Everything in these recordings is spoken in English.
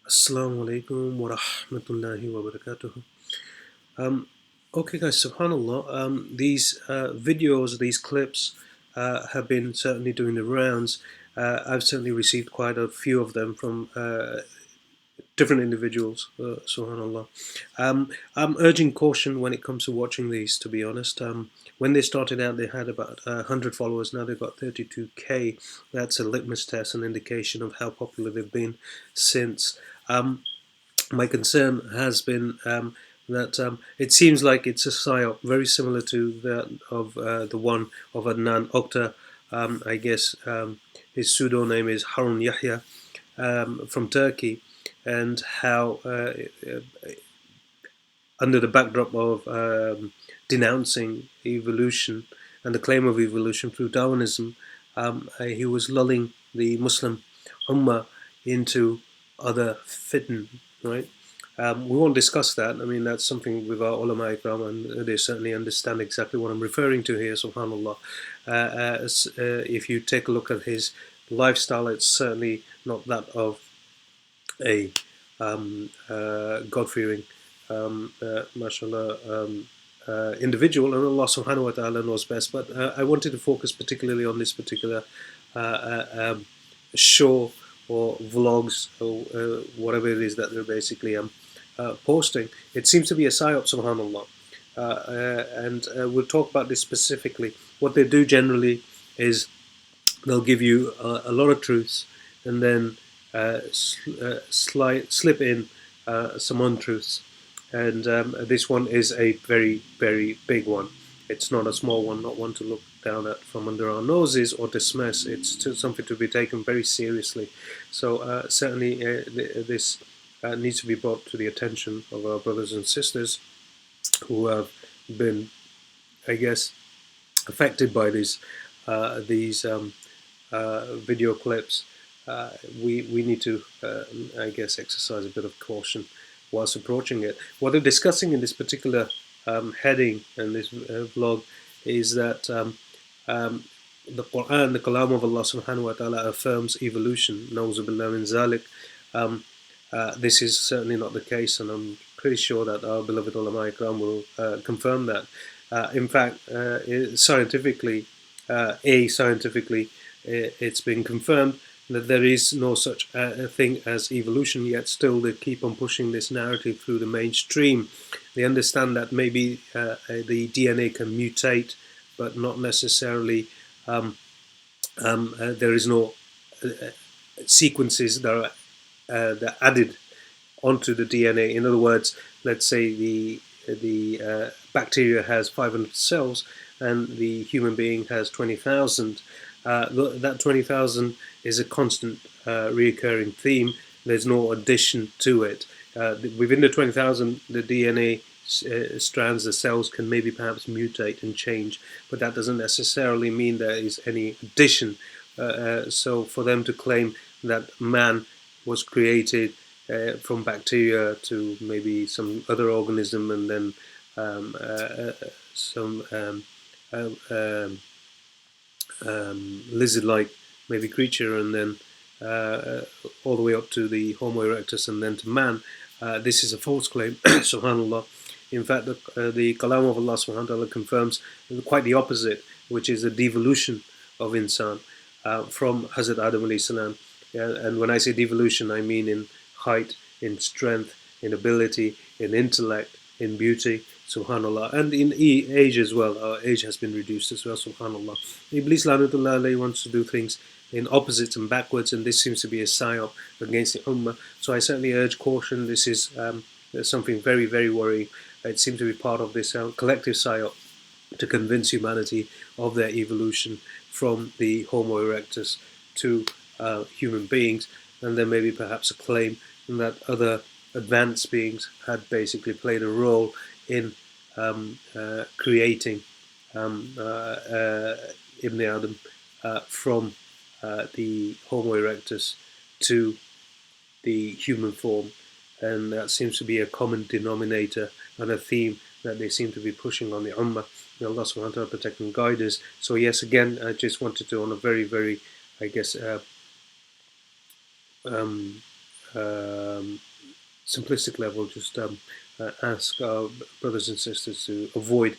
Assalamu alaikum wa rahmatullahi wa barakatuh. Um, okay, guys, subhanAllah, these videos, these clips have been certainly doing the rounds. I've certainly received quite a few of them from different individuals, subhanAllah. I'm urging caution when it comes to watching these, to be honest. When they started out, they had about 100 followers. Now they've got 32K. That's a litmus test, an indication of how popular they've been since. My concern has been that it seems like it's a psyop, very similar to that of the one of Adnan Okta. I guess his pseudo name is Harun Yahya, from Turkey, and how under the backdrop of denouncing evolution and the claim of evolution through Darwinism, he was lulling the Muslim Ummah into other fitna, right? We won't discuss that. I mean, that's something with our ulama ikram, and they certainly understand exactly what I'm referring to here, subhanAllah. If you take a look at his lifestyle, it's certainly not that of a God-fearing, mashallah, individual, and Allah subhanahu wa ta'ala knows best. But I wanted to focus particularly on this particular show or vlogs or whatever it is that they're basically posting. It seems to be a psyop, subhanallah. And we'll talk about this specifically. What they do generally is they'll give you a lot of truths and then slip in some untruths. And this one is a very, very big one. It's not a small one, not one to look down at from under our noses or dismiss. It's something to be taken very seriously. So certainly this needs to be brought to the attention of our brothers and sisters who have been, I guess, affected by these video clips. We need to, I guess, exercise a bit of caution whilst approaching it. What they're discussing in this particular heading and this vlog is that the Quran, the Kalam of Allah subhanahu wa ta'ala, affirms evolution. Na'uzu billah min zalik. This is certainly not the case, and I'm pretty sure that our beloved ulama ikram will confirm that. In fact, scientifically, it's been confirmed that there is no such thing as evolution, yet still they keep on pushing this narrative through the mainstream. They understand that maybe the DNA can mutate, but not necessarily there is no sequences that are added onto the DNA. In other words, let's say the bacteria has 500 cells and the human being has 20,000. That 20,000 is a constant reoccurring theme. There's no addition to it. Within the 20,000, the DNA strands, the cells can maybe perhaps mutate and change, but that doesn't necessarily mean there is any addition. So for them to claim that man was created from bacteria to maybe some other organism and then some lizard-like maybe creature and then all the way up to the Homo erectus and then to man, this is a false claim, subhanAllah. In fact, the Kalam of Allah subhanahu wa ta'ala confirms quite the opposite, which is a devolution of insan from Hazrat Adam alayhi salam. Yeah, and when I say devolution, I mean in height, in strength, in ability, in intellect, in beauty, subhanallah, and in age as well. Our age has been reduced as well, subhanallah. Iblis lanatullah alayhi wants to do things in opposites and backwards, and this seems to be a psyop against the ummah. So I certainly urge caution. This is something very, very worrying. It seems to be part of this collective psyop to convince humanity of their evolution from the Homo erectus to human beings, and then maybe perhaps a claim that other advanced beings had basically played a role in creating Ibn Adam from the Homo erectus to the human form, and that seems to be a common denominator and a theme that they seem to be pushing on the Ummah. May Allah subhanahu wa ta'ala protect and guide us. So yes, again, I just wanted to, on a very, very, I guess, simplistic level, just ask our brothers and sisters to avoid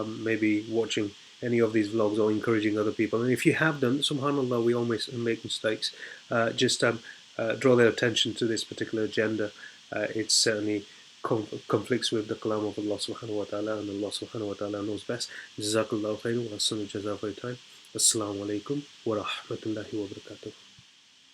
maybe watching any of these vlogs or encouraging other people. And if you have done, subhanAllah, we always make mistakes. Just draw their attention to this particular agenda. It certainly conflicts with the kalam of Allah subhanahu wa ta'ala, and Allah subhanahu wa ta'ala knows best. Jazakallahu khairan wa ahsanu jaza for your time. Assalamu alaikum wa rahmatullahi wa barakatuh.